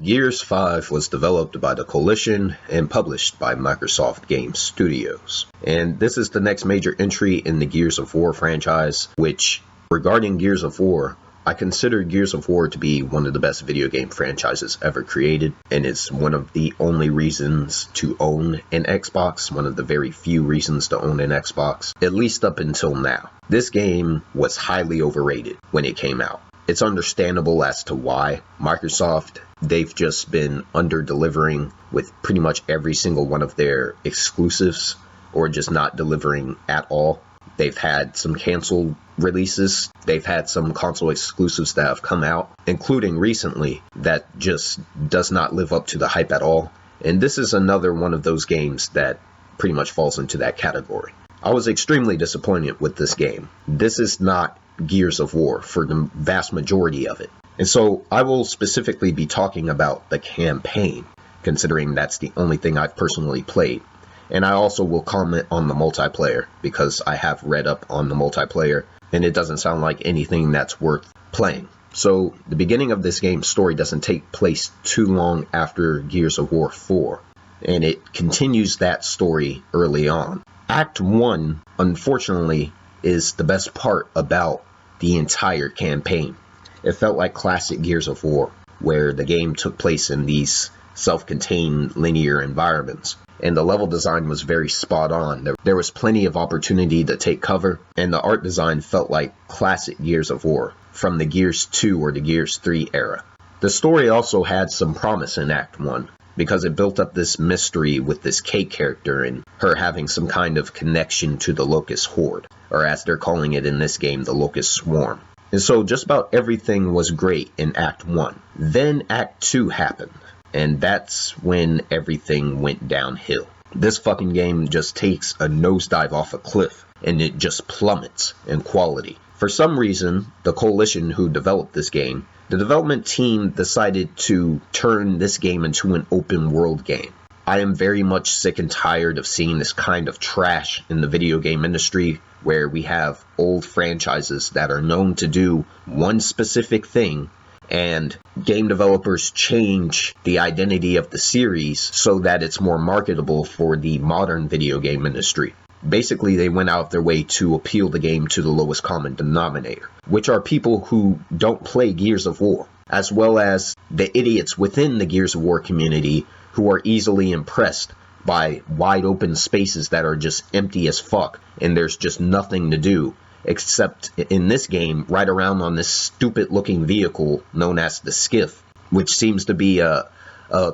Gears 5 was developed by the Coalition and published by Microsoft Game Studios. And this is the next major entry in the Gears of War franchise, which, regarding Gears of War, I consider Gears of War to be one of the best video game franchises ever created, and it's one of the only reasons to own an Xbox, one of the very few reasons to own an Xbox, at least up until now. This game was highly overrated when it came out. It's understandable as to why. Microsoft, they've just been under-delivering with pretty much every single one of their exclusives, or just not delivering at all. They've had some canceled releases. They've had some console exclusives that have come out, including recently, that just does not live up to the hype at all. And this is another one of those games that pretty much falls into that category. I was extremely disappointed with this game. This is not Gears of War for the vast majority of it. And so I will specifically be talking about the campaign, considering that's the only thing I've personally played. And I also will comment on the multiplayer, because I have read up on the multiplayer, and it doesn't sound like anything that's worth playing. So the beginning of this game's story doesn't take place too long after Gears of War 4, and it continues that story early on. Act 1, unfortunately, is the best part about the entire campaign. It felt like classic Gears of War, where the game took place in these self-contained linear environments. And the level design was very spot on. There was plenty of opportunity to take cover, and the art design felt like classic Gears of War from the Gears 2 or the Gears 3 era. The story also had some promise in Act 1, because it built up this mystery with this Kate character and her having some kind of connection to the Locust Horde, or as they're calling it in this game, the Locust Swarm. And so just about everything was great in Act 1. Then Act 2 happened. And that's when everything went downhill. This fucking game just takes a nosedive off a cliff, and it just plummets in quality. For some reason, the Coalition who developed this game, the development team decided to turn this game into an open world game. I am very much sick and tired of seeing this kind of trash in the video game industry, where we have old franchises that are known to do one specific thing, and game developers change the identity of the series so that it's more marketable for the modern video game industry. Basically, they went out of their way to appeal the game to the lowest common denominator, which are people who don't play Gears of War, as well as the idiots within the Gears of War community who are easily impressed by wide open spaces that are just empty as fuck, and there's just nothing to do. Except in this game, ride around on this stupid looking vehicle known as the Skiff, which seems to be a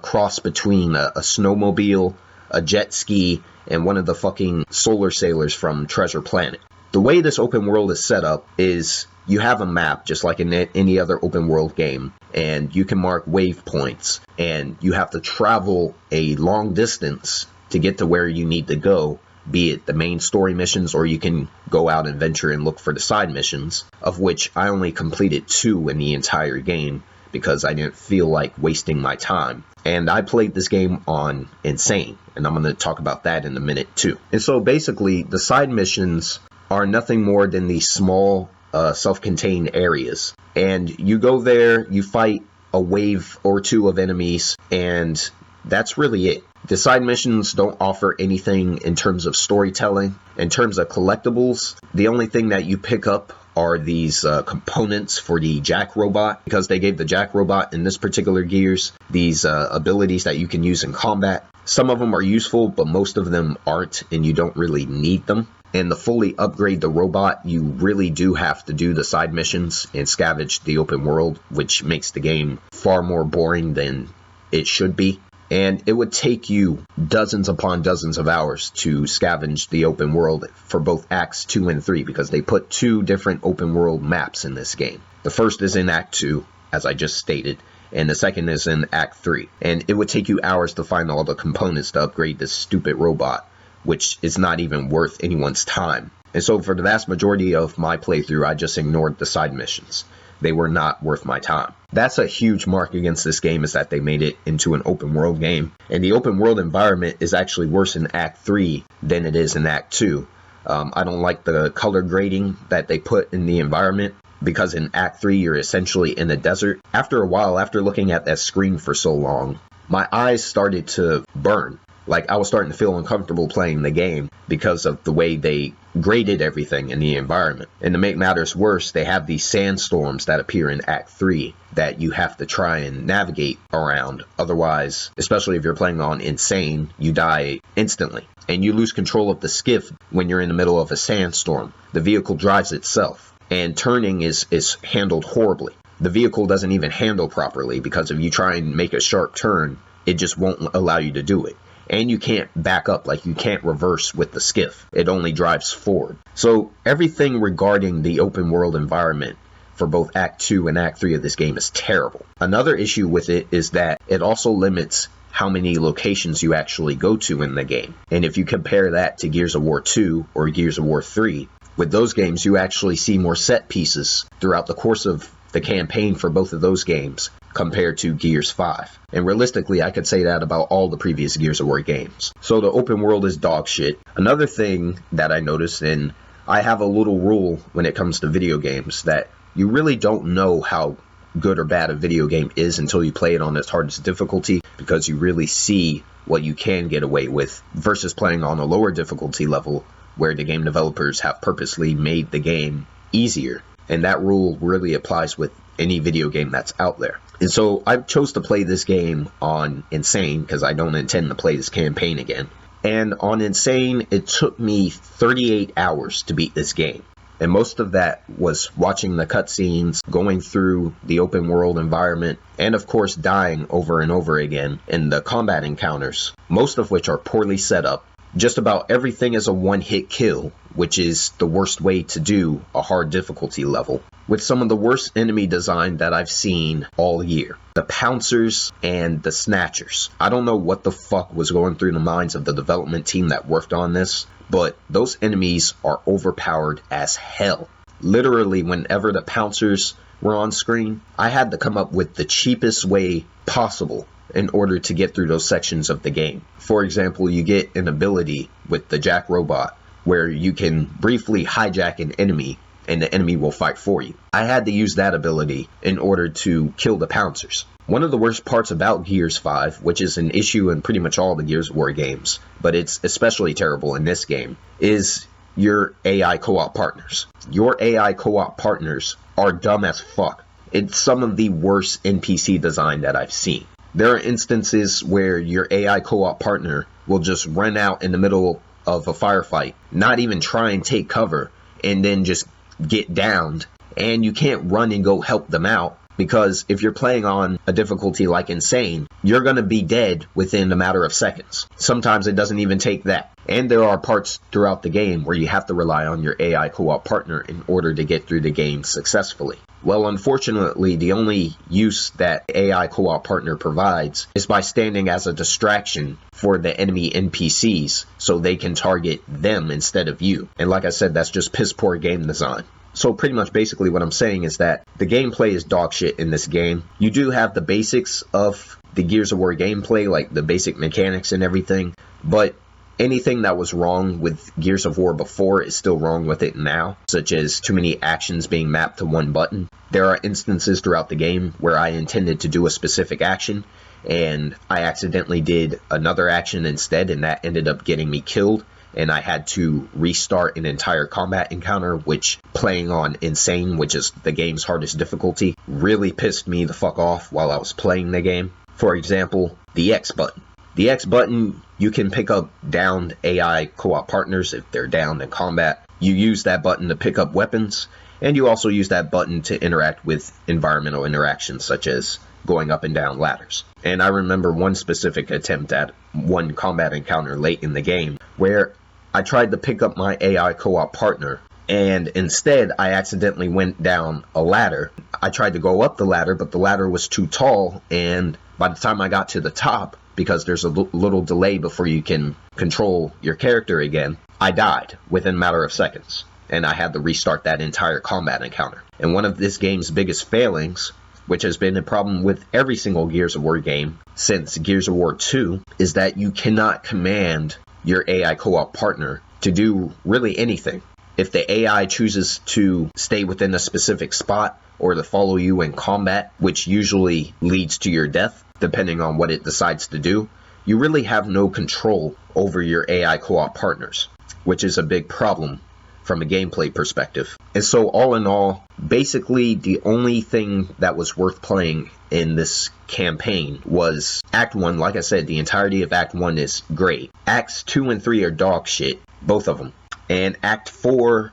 cross between a snowmobile, a jet ski, and one of the fucking solar sailors from Treasure Planet. The way this open world is set up is you have a map just like in any other open world game, and you can mark waypoints, and you have to travel a long distance to get to where you need to go, be it the main story missions, or you can go out and venture and look for the side missions, of which I only completed 2 in the entire game because I didn't feel like wasting my time. And I played this game on Insane, and I'm going to talk about that in a minute too. And so basically, the side missions are nothing more than these small self-contained areas. And you go there, you fight a wave or 2 of enemies, and that's really it. The side missions don't offer anything in terms of storytelling. In terms of collectibles, the only thing that you pick up are these components for the Jack robot, because they gave the Jack robot in this particular Gears these abilities that you can use in combat. Some of them are useful, but most of them aren't, and you don't really need them. And to fully upgrade the robot, you really do have to do the side missions and scavenge the open world, which makes the game far more boring than it should be. And it would take you dozens upon dozens of hours to scavenge the open world for both Acts 2 and 3, because they put 2 different open world maps in this game. The first is in Act 2, as I just stated, and the second is in Act 3. And it would take you hours to find all the components to upgrade this stupid robot, which is not even worth anyone's time. And so for the vast majority of my playthrough, I just ignored the side missions. They were not worth my time. That's a huge mark against this game, is that they made it into an open world game. And the open world environment is actually worse in Act 3 than it is in Act 2. I don't like the color grading that they put in the environment. because in Act 3 you're essentially in a desert. After a while, after looking at that screen for so long, my eyes started to burn. Like, I was starting to feel uncomfortable playing the game because of the way they graded everything in the environment. And to make matters worse, they have these sandstorms that appear in Act 3 that you have to try and navigate around. Otherwise, especially if you're playing on Insane, you die instantly. And you lose control of the skiff when you're in the middle of a sandstorm. The vehicle drives itself, and turning is handled horribly. The vehicle doesn't even handle properly because if you try and make a sharp turn, it just won't allow you to do it. And you can't back up, like you can't reverse with the skiff. It only drives forward. So everything regarding the open world environment for both Act 2 and Act 3 of this game is terrible. Another issue with it is that it also limits how many locations you actually go to in the game. And if you compare that to Gears of War 2 or Gears of War 3, with those games you actually see more set pieces throughout the course of the campaign for both of those games compared to Gears 5. And realistically, I could say that about all the previous Gears of War games. So the open world is dog shit. Another thing that I noticed, and I have a little rule when it comes to video games, that you really don't know how good or bad a video game is until you play it on its hardest difficulty, because you really see what you can get away with versus playing on a lower difficulty level where the game developers have purposely made the game easier. And that rule really applies with any video game that's out there. And so I chose to play this game on Insane because I don't intend to play this campaign again. And on Insane, it took me 38 hours to beat this game. And most of that was watching the cutscenes, going through the open world environment, and of course dying over and over again in the combat encounters, most of which are poorly set up. Just about everything is a one-hit kill, which is the worst way to do a hard difficulty level, with some of the worst enemy design that I've seen all year. The pouncers and the snatchers. I don't know what the fuck was going through the minds of the development team that worked on this, but those enemies are overpowered as hell. Literally, whenever the pouncers were on screen, I had to come up with the cheapest way possible in order to get through those sections of the game. For example, you get an ability with the Jack robot where you can briefly hijack an enemy and the enemy will fight for you. I had to use that ability in order to kill the pouncers. One of the worst parts about Gears 5, which is an issue in pretty much all the Gears of War games, but it's especially terrible in this game, is your AI co-op partners. Your AI co-op partners are dumb as fuck. It's some of the worst NPC design that I've seen. There are instances where your AI co-op partner will just run out in the middle of a firefight, not even try and take cover, and then just get downed, and you can't run and go help them out, because if you're playing on a difficulty like Insane, you're going to be dead within a matter of seconds. Sometimes it doesn't even take that. And there are parts throughout the game where you have to rely on your AI co-op partner in order to get through the game successfully. Well, unfortunately, the only use that AI co-op partner provides is by standing as a distraction for the enemy NPCs so they can target them instead of you. And like I said, that's just piss poor game design. So pretty much basically what I'm saying is that the gameplay is dog shit in this game. You do have the basics of the Gears of War gameplay, like the basic mechanics and everything, but anything that was wrong with Gears of War before is still wrong with it now, such as too many actions being mapped to one button. There are instances throughout the game where I intended to do a specific action, and I accidentally did another action instead, and that ended up getting me killed, and I had to restart an entire combat encounter, which playing on Insane, which is the game's hardest difficulty, really pissed me the fuck off while I was playing the game. For example, the X button. The X button, you can pick up downed AI co-op partners if they're downed in combat. You use that button to pick up weapons, and you also use that button to interact with environmental interactions such as going up and down ladders. And I remember one specific attempt at one combat encounter late in the game where I tried to pick up my AI co-op partner, and instead I accidentally went down a ladder. I tried to go up the ladder, but the ladder was too tall, and by the time I got to the top, because there's a little delay before you can control your character again, I died within a matter of seconds, and I had to restart that entire combat encounter. And one of this game's biggest failings, which has been a problem with every single Gears of War game since Gears of War 2, is that you cannot command your AI co-op partner to do really anything. If the AI chooses to stay within a specific spot or to follow you in combat, which usually leads to your death, depending on what it decides to do, you really have no control over your AI co-op partners, which is a big problem from a gameplay perspective. And so all in all, basically the only thing that was worth playing in this campaign was Act 1. Like I said, the entirety of Act 1 is great. Acts 2 and 3 are dog shit, both of them. And Act 4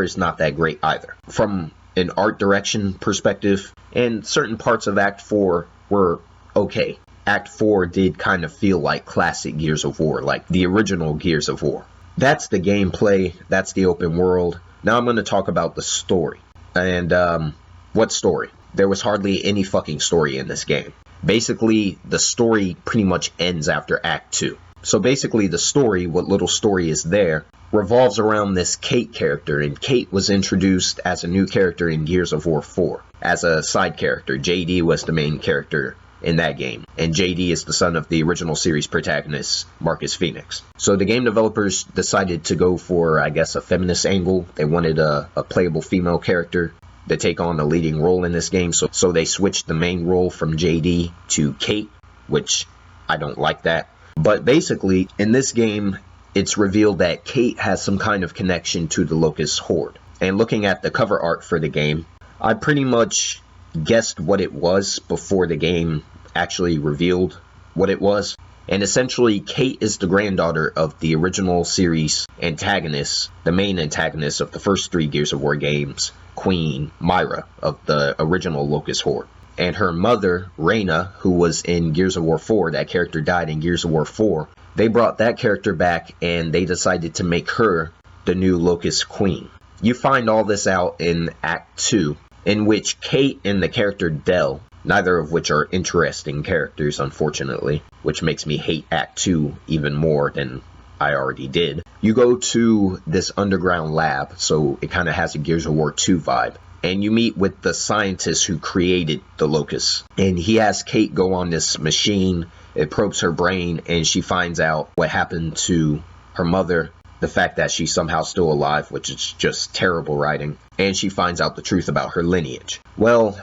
is not that great either. From an art direction perspective, and certain parts of Act 4 were okay. Act 4 did kind of feel like classic Gears of War, like the original Gears of War. That's the gameplay, that's the open world. Now I'm going to talk about the story. And what story? There was hardly any fucking story in this game. Basically, the story pretty much ends after Act 2. So basically the story, what little story is there, revolves around this Kate character, and Kate was introduced as a new character in Gears of War 4 as a side character. JD was the main character in that game, and JD is the son of the original series protagonist Marcus Phoenix. So the game developers decided to go for, I guess, a feminist angle. They wanted a playable female character to take on the leading role in this game, so they switched the main role from JD to Kate, which I don't like that. But basically, in this game, it's revealed that Kate has some kind of connection to the Locust Horde. And looking at the cover art for the game, I pretty much guessed what it was before the game actually revealed what it was. And essentially, Kate is the granddaughter of the original series antagonist, the main antagonist of the first 3 Gears of War games, Queen Myra of the original Locust Horde. And her mother, Reyna, who was in Gears of War 4, that character died in Gears of War 4, they brought that character back and they decided to make her the new Locust Queen. You find all this out in Act 2, in which Kate and the character Del, neither of which are interesting characters, unfortunately, which makes me hate Act 2 even more than I already did. You go to this underground lab, so it kind of has a Gears of War 2 vibe. And you meet with the scientist who created the Locust. And he has Kate go on this machine. It probes her brain, and she finds out what happened to her mother, the fact that she's somehow still alive, which is just terrible writing. And she finds out the truth about her lineage. Well,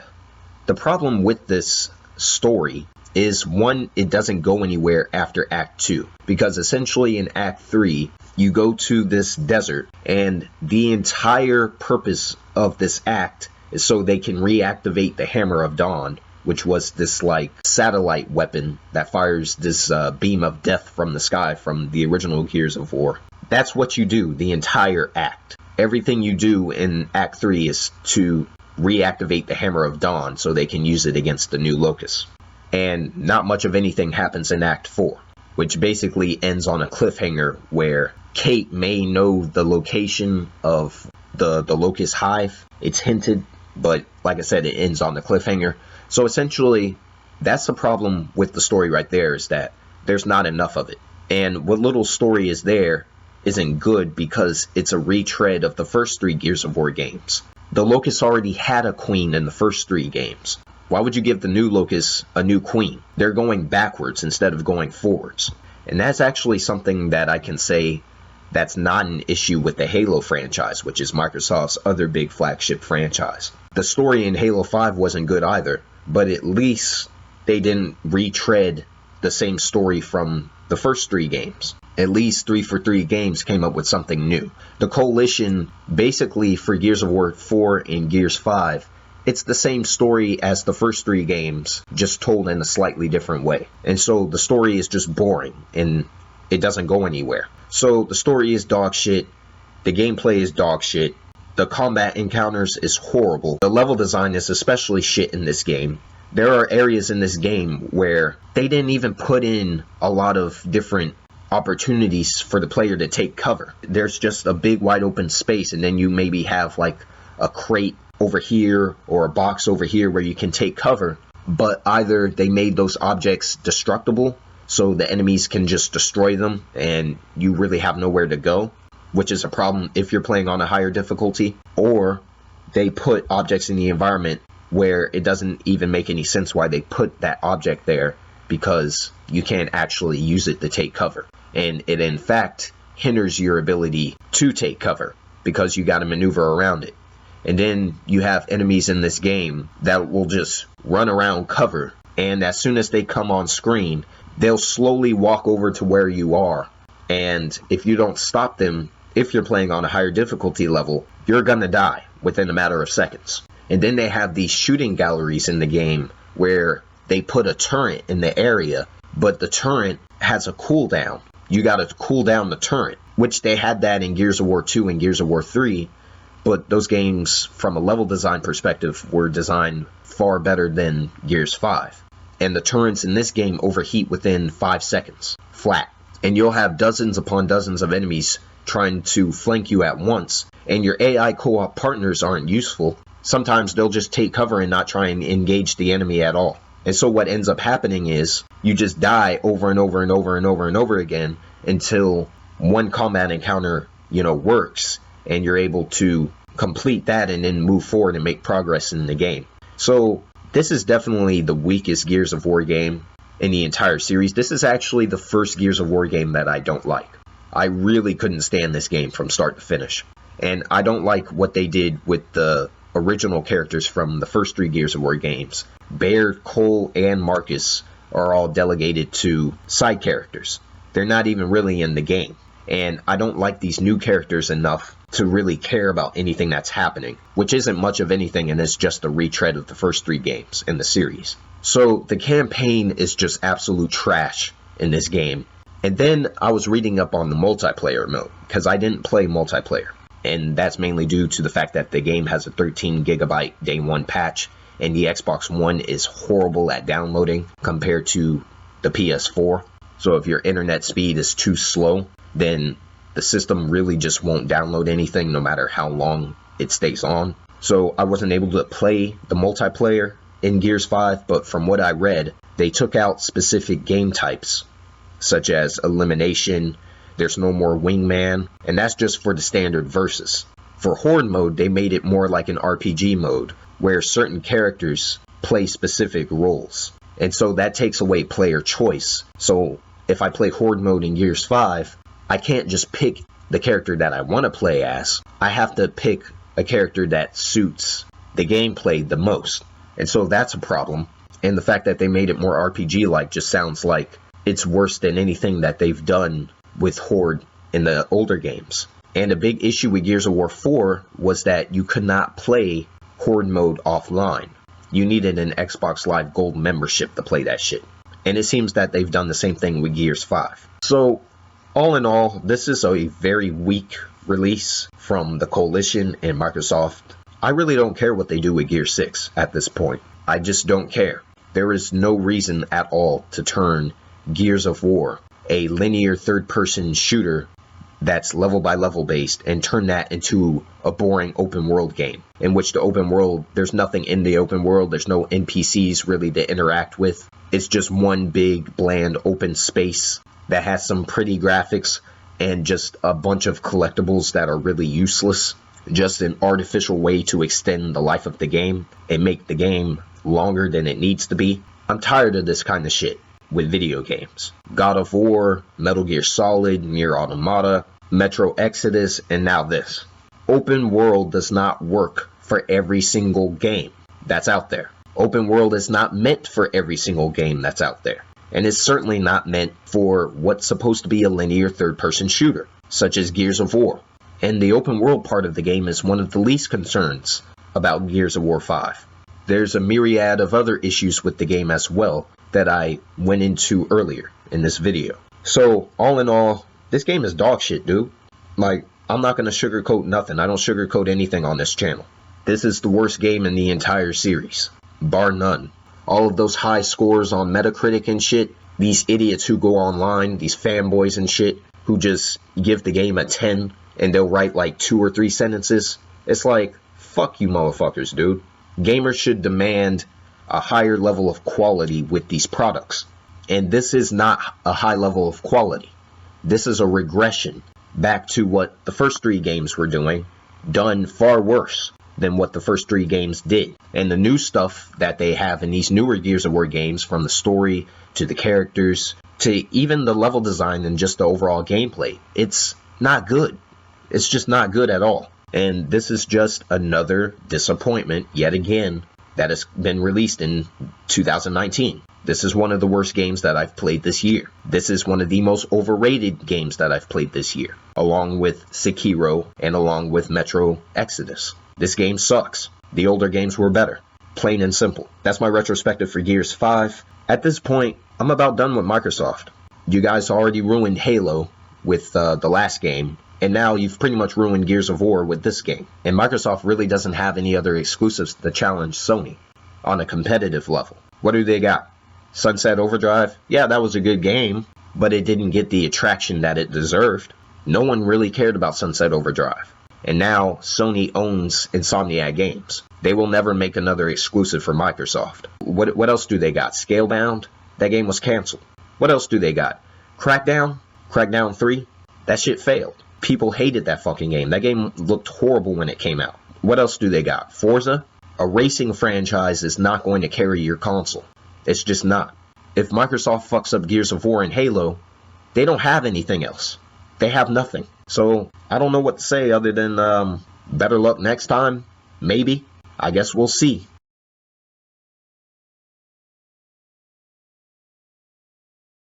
the problem with this story is, one, it doesn't go anywhere after Act 2. Because essentially in Act 3, you go to this desert, and the entire purpose of this act is so they can reactivate the Hammer of Dawn, which was this like satellite weapon that fires this beam of death from the sky from the original Gears of War. That's what you do the entire act. Everything you do in Act 3 is to reactivate the Hammer of Dawn so they can use it against the new Locust. And not much of anything happens in Act 4, which basically ends on a cliffhanger where Kate may know the location of the Locust Hive. It's hinted, but like I said, it ends on the cliffhanger. So essentially, that's the problem with the story right there, is that there's not enough of it. And what little story is there isn't good because it's a retread of the first 3 Gears of War games. The Locust already had a queen in the first 3 games. Why would you give the new Locust a new queen? They're going backwards instead of going forwards. And that's actually something that I can say that's not an issue with the Halo franchise, which is Microsoft's other big flagship franchise. The story in Halo 5 wasn't good either, but at least they didn't retread the same story from the first 3 games. At least 3 for 3 games came up with something new. The Coalition, basically for Gears of War 4 and Gears 5, it's the same story as the first 3 games, just told in a slightly different way. And so the story is just boring, and it doesn't go anywhere. So the story is dog shit, the gameplay is dog shit, the combat encounters is horrible, the level design is especially shit in this game. There are areas in this game where they didn't even put in a lot of different opportunities for the player to take cover. There's just a big wide open space, and then you maybe have like a crate over here or a box over here where you can take cover, but either they made those objects destructible so the enemies can just destroy them and you really have nowhere to go, which is a problem if you're playing on a higher difficulty, or they put objects in the environment where it doesn't even make any sense why they put that object there, because you can't actually use it to take cover, and it in fact hinders your ability to take cover. because you got to maneuver around it. And then you have enemies in this game that will just run around cover, and as soon as they come on screen, they'll slowly walk over to where you are. And if you don't stop them, if you're playing on a higher difficulty level, you're gonna die within a matter of seconds. And then they have these shooting galleries in the game where they put a turret in the area, but the turret has a cooldown. You gotta cool down the turret, which they had that in Gears of War 2 and Gears of War 3, but those games, from a level design perspective, were designed far better than Gears 5. And the turrets in this game overheat within 5 seconds, flat. And you'll have dozens upon dozens of enemies trying to flank you at once, and your AI co-op partners aren't useful. Sometimes they'll just take cover and not try and engage the enemy at all. And so what ends up happening is you just die over and over and over and over and over again until one combat encounter, works, and you're able to complete that and then move forward and make progress in the game. So this is definitely the weakest Gears of War game in the entire series. This is actually the first Gears of War game that I don't like. I really couldn't stand this game from start to finish. And I don't like what they did with the original characters from the first 3 Gears of War games. Baird, Cole, and Marcus are all delegated to side characters. They're not even really in the game. And I don't like these new characters enough to really care about anything that's happening, which isn't much of anything, and it's just a retread of the first 3 games in the series. So the campaign is just absolute trash in this game. And then I was reading up on the multiplayer mode, because I didn't play multiplayer. And that's mainly due to the fact that the game has a 13 gigabyte day 1 patch, and the Xbox One is horrible at downloading compared to the PS4. So if your internet speed is too slow, then the system really just won't download anything no matter how long it stays on. So I wasn't able to play the multiplayer in Gears 5, but from what I read, they took out specific game types, such as elimination, there's no more wingman, and that's just for the standard versus. For horde mode, they made it more like an RPG mode, where certain characters play specific roles. And so that takes away player choice. So if I play horde mode in Gears 5, I can't just pick the character that I want to play as. I have to pick a character that suits the gameplay the most. And so that's a problem. And the fact that they made it more RPG-like just sounds like it's worse than anything that they've done with horde in the older games. And a big issue with Gears of War 4 was that you could not play horde mode offline. You needed an Xbox Live Gold membership to play that shit. And it seems that they've done the same thing with Gears 5. So, all in all, this is a very weak release from the Coalition and Microsoft. I really don't care what they do with Gear 6 at this point. I just don't care. There is no reason at all to turn Gears of War, a linear third-person shooter that's level by level based, and turn that into a boring open world game, in which the open world, there's nothing in the open world, there's no NPCs really to interact with. It's just one big bland open space that has some pretty graphics and just a bunch of collectibles that are really useless. Just an artificial way to extend the life of the game and make the game longer than it needs to be. I'm tired of this kind of shit with video games. God of War, Metal Gear Solid, Nier Automata, Metro Exodus, and now this. Open world does not work for every single game that's out there. Open world is not meant for every single game that's out there. And it's certainly not meant for what's supposed to be a linear third-person shooter, such as Gears of War. And the open world part of the game is one of the least concerns about Gears of War 5. There's a myriad of other issues with the game as well that I went into earlier in this video. So, all in all, this game is dog shit, dude. Like, I'm not gonna sugarcoat nothing. I don't sugarcoat anything on this channel. This is the worst game in the entire series, bar none. All of those high scores on Metacritic and shit, these idiots who go online, these fanboys and shit, who just give the game a 10 and they'll write like 2 or 3 sentences. It's like, fuck you motherfuckers, dude. Gamers should demand a higher level of quality with these products. And this is not a high level of quality. This is a regression back to what the first 3 games were doing, done far worse than what the first 3 games did. And the new stuff that they have in these newer Gears of War games, from the story to the characters to even the level design and just the overall gameplay, it's not good. It's just not good at all. And this is just another disappointment, yet again, that has been released in 2019. This is one of the worst games that I've played this year. This is one of the most overrated games that I've played this year, along with Sekiro and along with Metro Exodus. This game sucks. The older games were better. Plain and simple. That's my retrospective for Gears 5. At this point, I'm about done with Microsoft. You guys already ruined Halo with the last game, and now you've pretty much ruined Gears of War with this game. And Microsoft really doesn't have any other exclusives to challenge Sony on a competitive level. What do they got? Sunset Overdrive? Yeah, that was a good game, but it didn't get the attraction that it deserved. No one really cared about Sunset Overdrive. And now Sony owns Insomniac Games. They will never make another exclusive for Microsoft. What else do they got? Scalebound? That game was canceled. What else do they got? Crackdown? Crackdown 3? That shit failed. People hated that fucking game. That game looked horrible when it came out. What else do they got? Forza? A racing franchise is not going to carry your console. It's just not. If Microsoft fucks up Gears of War and Halo, they don't have anything else. They have nothing. So I don't know what to say other than better luck next time. Maybe. I guess we'll see.